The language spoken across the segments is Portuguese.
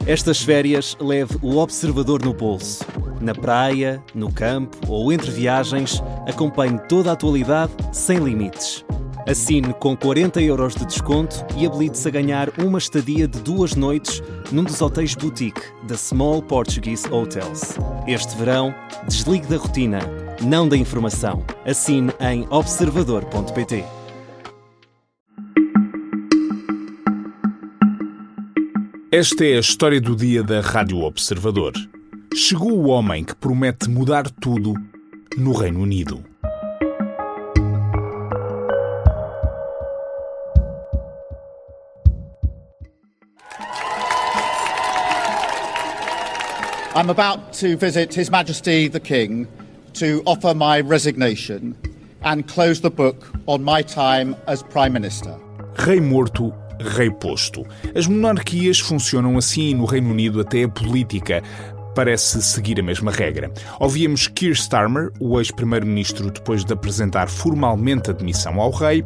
Estas férias leve o Observador no bolso. Na praia, no campo ou entre viagens, acompanhe toda a atualidade sem limites. Assine com 40€ de desconto e habilite-se a ganhar uma estadia de 2 noites num dos hotéis boutique da Small Portuguese Hotels. Este verão, desligue da rotina, não da informação. Assine em observador.pt. Esta é a história do dia da Rádio Observador. Chegou o homem que promete mudar tudo no Reino Unido. I'm about to visit His Majesty the King to offer my resignation and close the book on my time as Prime Minister. Rei morto, rei posto. As monarquias funcionam assim no Reino Unido, até a política parece seguir a mesma regra. Ouvíamos Keir Starmer, o ex-primeiro-ministro, depois de apresentar formalmente a demissão ao rei,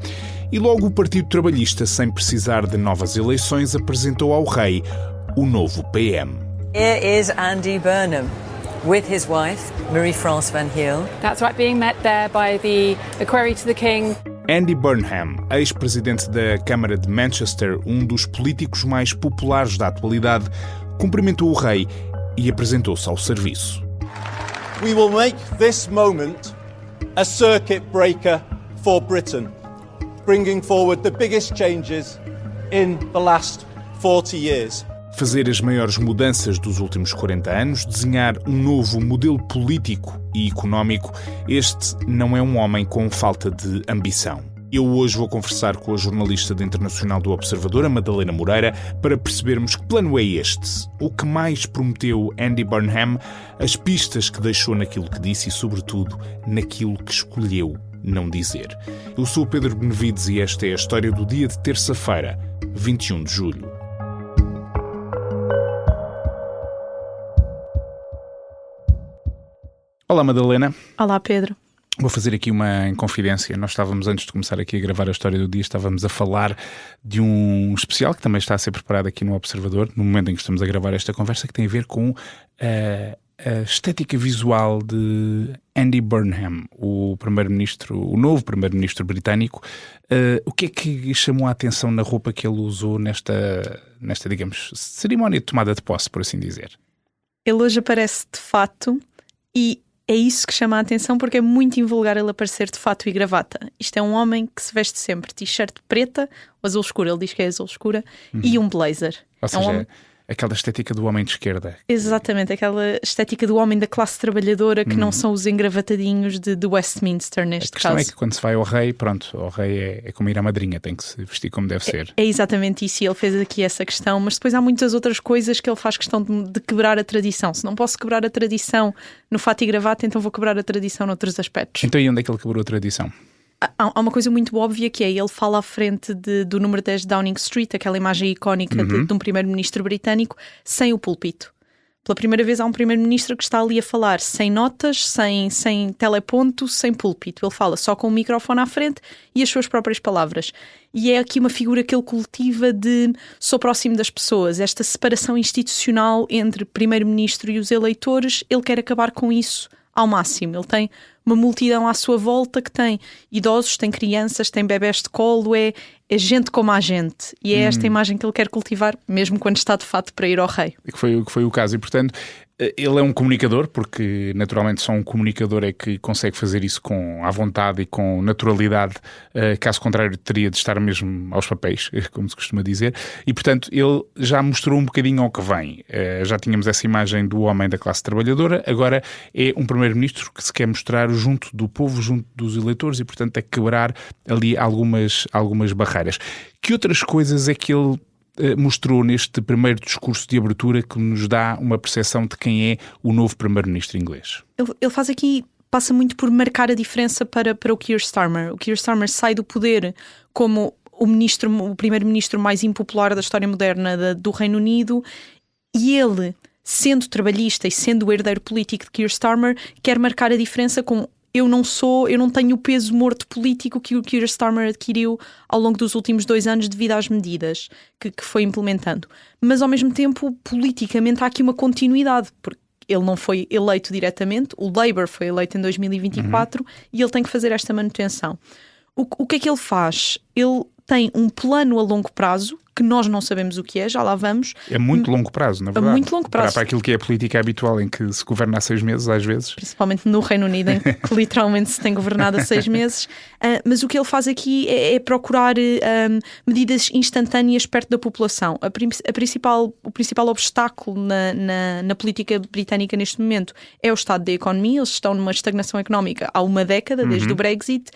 e logo o Partido Trabalhista, sem precisar de novas eleições, apresentou ao rei o novo PM. Here is Andy Burnham with his wife, Marie-France Van Heel. That's right, being met there by the equerry to the King. Andy Burnham, ex-presidente da Câmara de Manchester, um dos políticos mais populares da atualidade, cumprimentou o rei e apresentou-se ao serviço. We will make this moment a circuit breaker for Britain, bringing forward the biggest changes in the last 40 years. Fazer as maiores mudanças dos últimos 40 anos, desenhar um novo modelo político e económico, este não é um homem com falta de ambição. Eu hoje vou conversar com a jornalista da Internacional do Observador, a Madalena Moreira, para percebermos que plano é este, o que mais prometeu Andy Burnham, as pistas que deixou naquilo que disse e, sobretudo, naquilo que escolheu não dizer. Eu sou o Pedro Benevides e esta é a história do dia de terça-feira, 21 de julho. Olá, Madalena. Olá, Pedro. Vou fazer aqui uma inconfidência. Nós estávamos, antes de começar aqui a gravar a história do dia, estávamos a falar de um especial que também está a ser preparado aqui no Observador, no momento em que estamos a gravar esta conversa, que tem a ver com a estética visual de Andy Burnham, o novo primeiro-ministro britânico. O que é que chamou a atenção na roupa que ele usou nesta, digamos, cerimónia de tomada de posse, por assim dizer? Ele hoje aparece de fato e é isso que chama a atenção, porque é muito invulgar ele aparecer de fato e gravata. Isto é um homem que se veste sempre t-shirt preta, ou azul escuro, ele diz que é azul escura, e um blazer. Ou seja, aquela estética do homem de esquerda. Exatamente, aquela estética do homem da classe trabalhadora que não são os engravatadinhos de Westminster neste caso. A questão é que quando se vai ao rei, pronto, ao rei é como ir à madrinha, tem que se vestir como deve ser. É exatamente isso, e ele fez aqui essa questão, mas depois há muitas outras coisas que ele faz questão de quebrar a tradição. Se não posso quebrar a tradição no fato e gravata, então vou quebrar a tradição noutros aspectos. Então e onde é que ele quebrou a tradição? Há uma coisa muito óbvia que é, ele fala à frente do número 10 de Downing Street, aquela imagem icónica de um primeiro-ministro britânico, sem o púlpito. Pela primeira vez há um primeiro-ministro que está ali a falar sem notas, sem teleponto, sem púlpito. Ele fala só com o microfone à frente e as suas próprias palavras. E é aqui uma figura que ele cultiva de sou próximo das pessoas. Esta separação institucional entre primeiro-ministro e os eleitores, ele quer acabar com isso ao máximo. Ele tem uma multidão à sua volta que tem idosos, tem crianças, tem bebés de colo, é gente como a gente. E é esta imagem que ele quer cultivar, mesmo quando está de fato para ir ao rei. Que foi o caso. E, portanto, ele é um comunicador, porque naturalmente só um comunicador é que consegue fazer isso à vontade e com naturalidade. Caso contrário, teria de estar mesmo aos papéis, como se costuma dizer. E, portanto, ele já mostrou um bocadinho ao que vem. Já tínhamos essa imagem do homem da classe trabalhadora, agora é um primeiro-ministro que se quer mostrar junto do povo, junto dos eleitores, e, portanto, é quebrar ali algumas barreiras. Que outras coisas é que ele mostrou neste primeiro discurso de abertura que nos dá uma percepção de quem é o novo primeiro-ministro inglês? Ele faz aqui, passa muito por marcar a diferença para o Keir Starmer. O Keir Starmer sai do poder como o primeiro-ministro mais impopular da história moderna do Reino Unido, e ele, sendo trabalhista e sendo o herdeiro político de Keir Starmer, quer marcar a diferença com eu não tenho o peso morto político que o Keir Starmer adquiriu ao longo dos últimos 2 anos devido às medidas que foi implementando. Mas, ao mesmo tempo, politicamente há aqui uma continuidade, porque ele não foi eleito diretamente, o Labour foi eleito em 2024 e ele tem que fazer esta manutenção. O que é que ele faz? Ele tem um plano a longo prazo, que nós não sabemos o que é, já lá vamos. É muito longo prazo, na verdade. É muito longo prazo. Para aquilo que é a política habitual, em que se governa há 6 meses, às vezes. Principalmente no Reino Unido, em que literalmente se tem governado há 6 meses. Mas o que ele faz aqui é procurar medidas instantâneas perto da população. O principal obstáculo na política britânica neste momento é o estado da economia. Eles estão numa estagnação económica há uma década, desde o Brexit.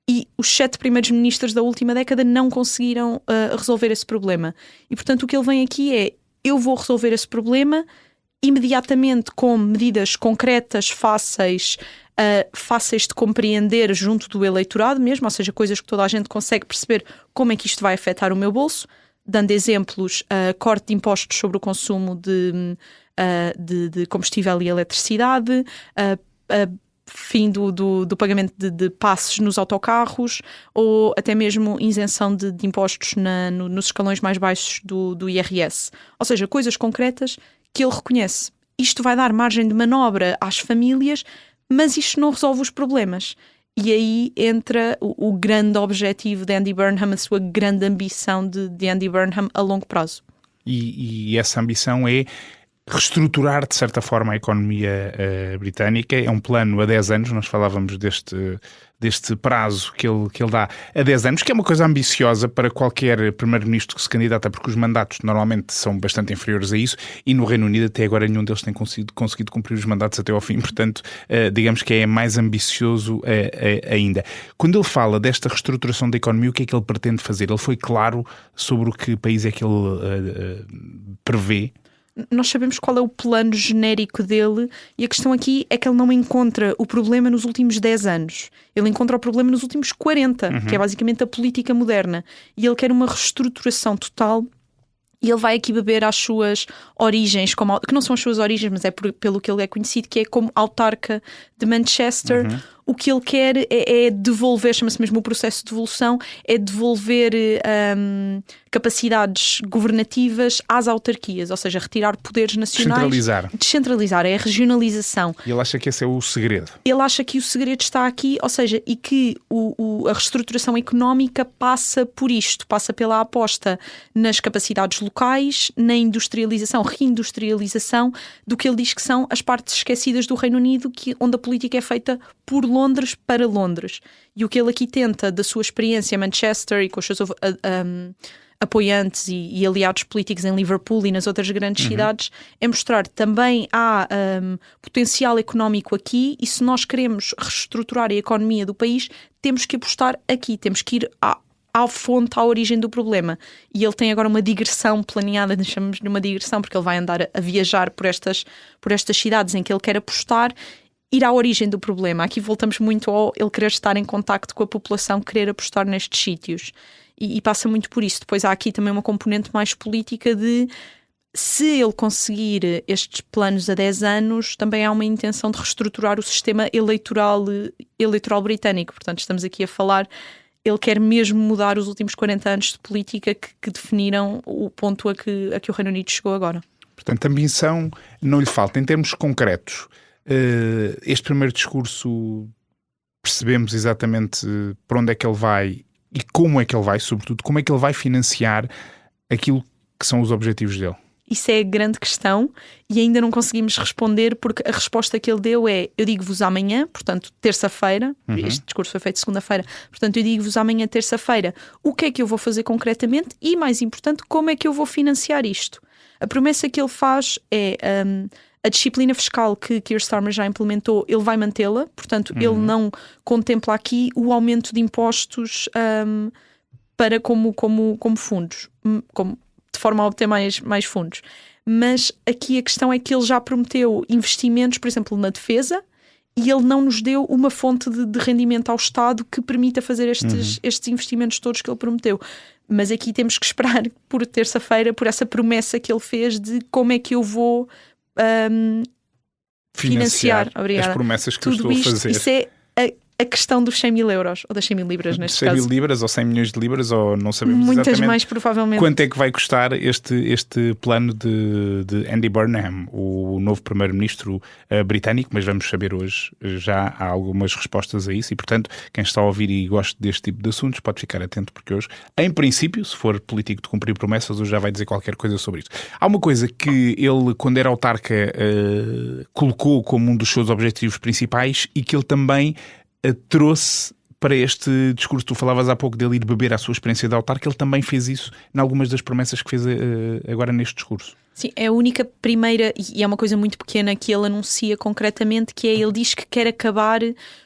E os 7 primeiros ministros da última década não conseguiram resolver esse problema. E, portanto, o que ele vem aqui é: eu vou resolver esse problema imediatamente com medidas concretas, fáceis de compreender junto do eleitorado mesmo, ou seja, coisas que toda a gente consegue perceber como é que isto vai afetar o meu bolso, dando exemplos, corte de impostos sobre o consumo de combustível e eletricidade, fim do pagamento de passes nos autocarros, ou até mesmo isenção de impostos nos escalões mais baixos do IRS. Ou seja, coisas concretas que ele reconhece. Isto vai dar margem de manobra às famílias, mas isto não resolve os problemas. E aí entra o grande objetivo de Andy Burnham, a sua grande ambição de Andy Burnham a longo prazo. E essa ambição é reestruturar, de certa forma, a economia britânica. É um plano a 10 anos, nós falávamos deste prazo que ele dá a 10 anos, que é uma coisa ambiciosa para qualquer primeiro-ministro que se candidata, porque os mandatos normalmente são bastante inferiores a isso, e no Reino Unido até agora nenhum deles tem conseguido cumprir os mandatos até ao fim, portanto, digamos que é mais ambicioso ainda. Quando ele fala desta reestruturação da economia, o que é que ele pretende fazer? Ele foi claro sobre o que país é que ele prevê? Nós sabemos qual é o plano genérico dele, e a questão aqui é que ele não encontra o problema nos últimos 10 anos. Ele encontra o problema nos últimos 40, que é basicamente a política moderna. E ele quer uma reestruturação total, e ele vai aqui beber às suas origens, que não são as suas origens, mas é pelo que ele é conhecido, que é como autarca de Manchester. O que ele quer é devolver, chama-se mesmo o processo de devolução, é devolver capacidades governativas às autarquias, ou seja, retirar poderes nacionais. Descentralizar, é a regionalização. E ele acha que esse é o segredo. Ele acha que o segredo está aqui, ou seja, e que a reestruturação económica passa por isto, passa pela aposta nas capacidades locais, na reindustrialização do que ele diz que são as partes esquecidas do Reino Unido, onde a política é feita por Londres para Londres. E o que ele aqui tenta, da sua experiência em Manchester e com os seus apoiantes e aliados políticos em Liverpool e nas outras grandes cidades, é mostrar também há potencial económico aqui, e se nós queremos reestruturar a economia do país, temos que apostar aqui, temos que ir à fonte, à origem do problema. E ele tem agora uma digressão planeada, chamamos-lhe uma digressão, porque ele vai andar a viajar por estas cidades em que ele quer apostar, ir à origem do problema. Aqui voltamos muito ao ele querer estar em contacto com a população, querer apostar nestes sítios. E passa muito por isso. Depois há aqui também uma componente mais política de, se ele conseguir estes planos a 10 anos, também há uma intenção de reestruturar o sistema eleitoral britânico. Portanto, estamos aqui a falar, ele quer mesmo mudar os últimos 40 anos de política que definiram o ponto a que o Reino Unido chegou agora. Portanto, a ambição não lhe falta. Em termos concretos, este primeiro discurso, percebemos exatamente para onde é que ele vai e como é que ele vai, sobretudo, como é que ele vai financiar aquilo que são os objetivos dele. Isso é a grande questão e ainda não conseguimos responder, porque a resposta que ele deu é: eu digo-vos amanhã, portanto terça-feira, este discurso foi feito segunda-feira, portanto eu digo-vos amanhã, terça-feira, o que é que eu vou fazer concretamente e, mais importante, como é que eu vou financiar isto. A promessa que ele faz é a disciplina fiscal que Keir Starmer já implementou, ele vai mantê-la, portanto ele não contempla aqui o aumento de impostos para como fundos, de forma a obter mais fundos. Mas aqui a questão é que ele já prometeu investimentos, por exemplo, na defesa, e ele não nos deu uma fonte de rendimento ao Estado que permita fazer estes investimentos todos que ele prometeu. Mas aqui temos que esperar por terça-feira, por essa promessa que ele fez de como é que eu vou financiar as promessas que eu estou a fazer. Isso é a questão dos 100 mil euros, ou das 100 mil libras neste 100 caso. 100 mil libras ou 100 milhões de libras, ou não sabemos Muitas exatamente mais, provavelmente. quanto é que vai custar este plano de Andy Burnham, o novo primeiro-ministro britânico, mas vamos saber hoje, já há algumas respostas a isso e, portanto, quem está a ouvir e gosta deste tipo de assuntos pode ficar atento, porque hoje, em princípio, se for político de cumprir promessas, hoje já vai dizer qualquer coisa sobre isso. Há uma coisa que ele, quando era autarca, colocou como um dos seus objetivos principais e que ele também trouxe para este discurso. Tu falavas há pouco dele ir beber à sua experiência de autarca, ele também fez isso em algumas das promessas que fez agora neste discurso. Sim, é a única primeira, e é uma coisa muito pequena que ele anuncia concretamente, que é, ele diz que quer acabar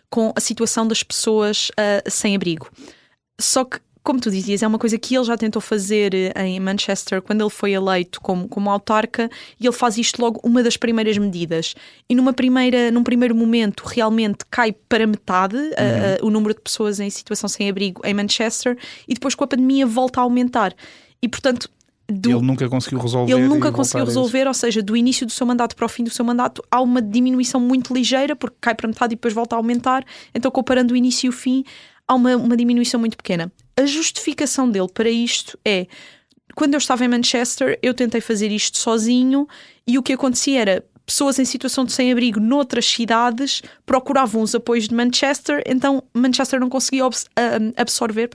com a situação das pessoas sem abrigo. Só que, como tu dizias, é uma coisa que ele já tentou fazer em Manchester quando ele foi eleito como autarca, e ele faz isto logo uma das primeiras medidas. E num primeiro momento realmente cai para metade o número de pessoas em situação sem abrigo em Manchester, e depois com a pandemia volta a aumentar. E portanto... Ele nunca conseguiu resolver. Ele nunca conseguiu resolver, ou seja, do início do seu mandato para o fim do seu mandato há uma diminuição muito ligeira, porque cai para metade e depois volta a aumentar. Então, comparando o início e o fim, há uma diminuição muito pequena. A justificação dele para isto é: quando eu estava em Manchester, eu tentei fazer isto sozinho, e o que acontecia era pessoas em situação de sem-abrigo noutras cidades procuravam os apoios de Manchester, então Manchester não conseguia absorver,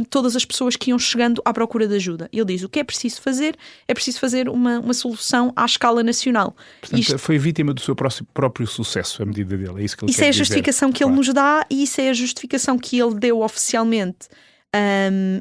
todas as pessoas que iam chegando à procura de ajuda. Ele diz: o que é preciso fazer? É preciso fazer uma solução à escala nacional. Portanto, isto foi vítima do seu próprio sucesso, a medida dele. É isso que ele isso quer é a dizer. justificação que ele nos dá, e isso é a justificação que ele deu oficialmente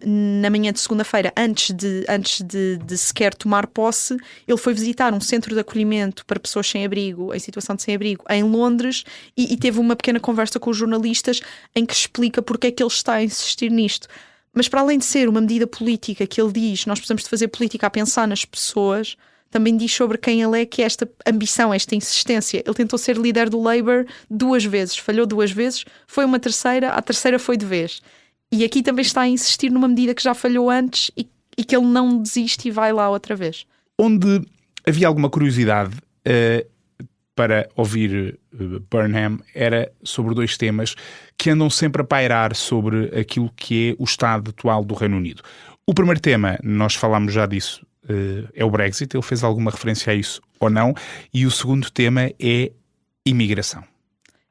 na manhã de segunda-feira, antes de sequer tomar posse. Ele foi visitar um centro de acolhimento para pessoas sem abrigo, em situação de sem-abrigo, em Londres, e teve uma pequena conversa com os jornalistas em que explica porque é que ele está a insistir nisto. Mas para além de ser uma medida política que ele diz, nós precisamos de fazer política a pensar nas pessoas, também diz sobre quem ele é, que é esta ambição, esta insistência. Ele tentou ser líder do Labour 2 vezes, falhou 2 vezes, foi uma terceira, a terceira foi de vez. E aqui também está a insistir numa medida que já falhou antes e que ele não desiste e vai lá outra vez. Onde havia alguma curiosidade para ouvir Burnham era sobre 2 temas que andam sempre a pairar sobre aquilo que é o estado atual do Reino Unido. O primeiro tema, nós falámos já disso, é o Brexit. Ele fez alguma referência a isso ou não? E o segundo tema é imigração.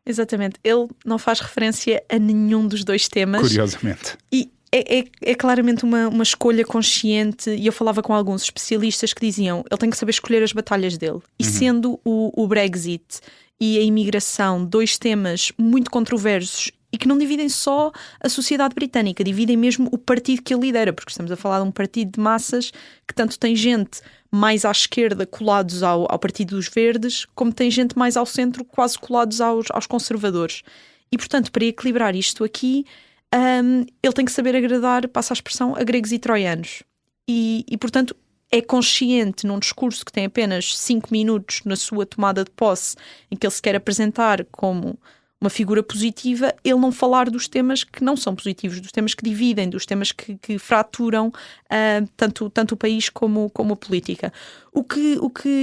Exatamente, ele não faz referência a nenhum dos 2 temas. Curiosamente. E é claramente uma escolha consciente, e eu falava com alguns especialistas que diziam: ele tem que saber escolher as batalhas dele. E sendo o Brexit e a imigração 2 temas muito controversos e que não dividem só a sociedade britânica, dividem mesmo o partido que ele lidera, porque estamos a falar de um partido de massas que tanto tem gente mais à esquerda colados ao Partido dos Verdes, como tem gente mais ao centro quase colados aos conservadores. E, portanto, para equilibrar isto aqui, ele tem que saber agradar, passa a expressão, a gregos e troianos. E, portanto, é consciente num discurso que tem apenas 5 minutos na sua tomada de posse, em que ele se quer apresentar como uma figura positiva, ele não falar dos temas que não são positivos, dos temas que dividem, dos temas que fraturam tanto o país como a política. O que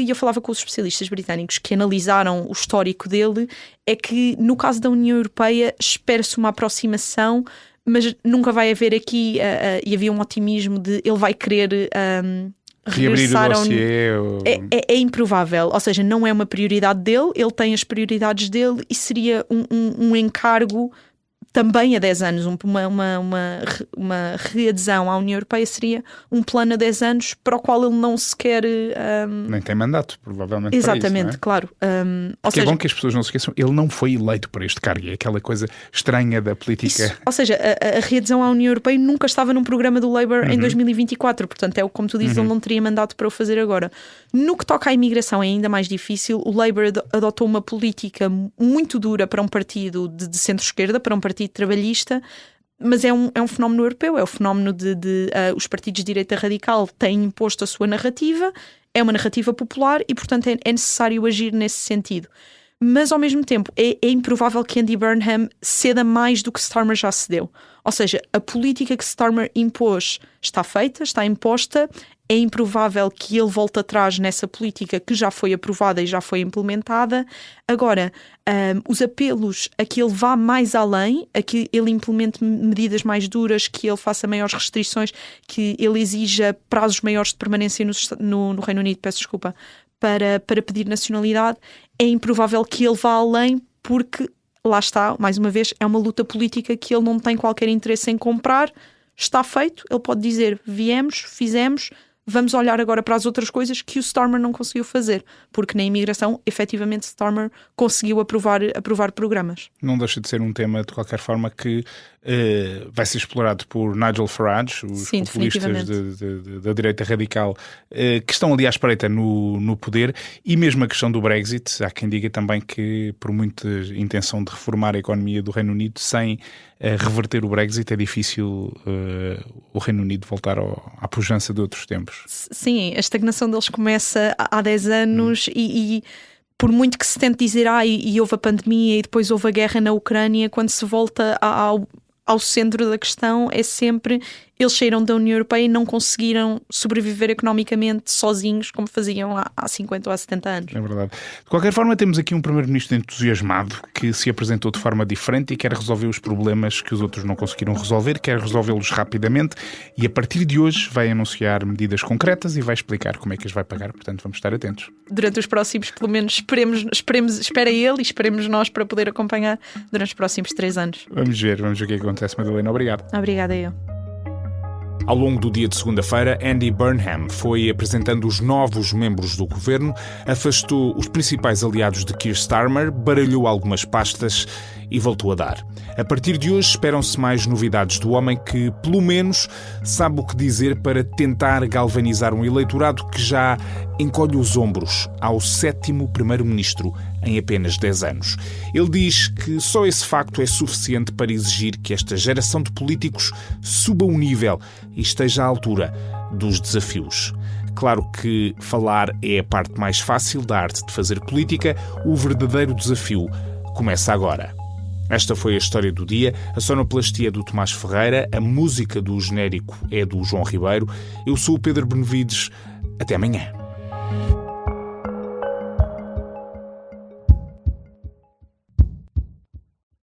eu falava com os especialistas britânicos que analisaram o histórico dele é que, no caso da União Europeia, espera-se uma aproximação, mas nunca vai haver aqui, e havia um otimismo de ele vai querer regressar ao... É improvável, ou seja, não é uma prioridade dele, ele tem as prioridades dele, e seria um encargo também a 10 anos, uma readesão à União Europeia seria um plano a 10 anos para o qual ele não se quer... Nem tem mandato, provavelmente. Exatamente, para isso, não é? Claro. É bom que as pessoas não se esqueçam, ele não foi eleito para este cargo, é aquela coisa estranha da política. Isso, ou seja, a readesão à União Europeia nunca estava num programa do Labour em 2024, portanto como tu dizes, ele não teria mandato para o fazer agora. No que toca à imigração é ainda mais difícil. O Labour adotou uma política muito dura para um partido de centro-esquerda, para um partido trabalhista, mas é um fenómeno europeu, é o fenómeno de os partidos de direita radical têm imposto a sua narrativa, é uma narrativa popular e, portanto, é necessário agir nesse sentido. Mas, ao mesmo tempo, é improvável que Andy Burnham ceda mais do que Starmer já cedeu. Ou seja, a política que Starmer impôs está feita, está imposta, é improvável que ele volte atrás nessa política que já foi aprovada e já foi implementada. Agora, os apelos a que ele vá mais além, a que ele implemente medidas mais duras, que ele faça maiores restrições, que ele exija prazos maiores de permanência no Reino Unido, peço desculpa, para pedir nacionalidade, é improvável que ele vá além, porque, lá está, mais uma vez, é uma luta política que ele não tem qualquer interesse em comprar. Está feito, ele pode dizer, viemos, fizemos, vamos olhar agora para as outras coisas que o Starmer não conseguiu fazer, porque na imigração, efetivamente, Starmer conseguiu aprovar programas. Não deixa de ser um tema, de qualquer forma, que vai ser explorado por Nigel Farage, os populistas da direita radical, que estão ali à espreita no poder, e mesmo a questão do Brexit. Há quem diga também que, por muita intenção de reformar a economia do Reino Unido, sem reverter o Brexit, é difícil o Reino Unido voltar à pujança de outros tempos. Sim, a estagnação deles começa há 10 anos e por muito que se tente dizer e houve a pandemia e depois houve a guerra na Ucrânia, quando se volta ao centro da questão é sempre eles saíram da União Europeia e não conseguiram sobreviver economicamente sozinhos como faziam há 50 ou há 70 anos. É verdade. De qualquer forma, temos aqui um primeiro-ministro entusiasmado que se apresentou de forma diferente e quer resolver os problemas que os outros não conseguiram resolver, quer resolvê-los rapidamente e a partir de hoje vai anunciar medidas concretas e vai explicar como é que as vai pagar, portanto vamos estar atentos. Durante os próximos, pelo menos espera ele e esperemos nós para poder acompanhar durante os próximos 3 anos. Vamos ver o que acontece, Madalena. Obrigado. Obrigada eu. Ao longo do dia de segunda-feira, Andy Burnham foi apresentando os novos membros do governo, afastou os principais aliados de Keir Starmer, baralhou algumas pastas e voltou a dar. A partir de hoje esperam-se mais novidades do homem que, pelo menos, sabe o que dizer para tentar galvanizar um eleitorado que já encolhe os ombros ao 7º primeiro-ministro em apenas 10 anos. Ele diz que só esse facto é suficiente para exigir que esta geração de políticos suba o nível e esteja à altura dos desafios. Claro que falar é a parte mais fácil da arte de fazer política, o verdadeiro desafio começa agora. Esta foi a história do dia, a sonoplastia é do Tomás Ferreira, a música do genérico é do João Ribeiro. Eu sou o Pedro Benevides. Até amanhã.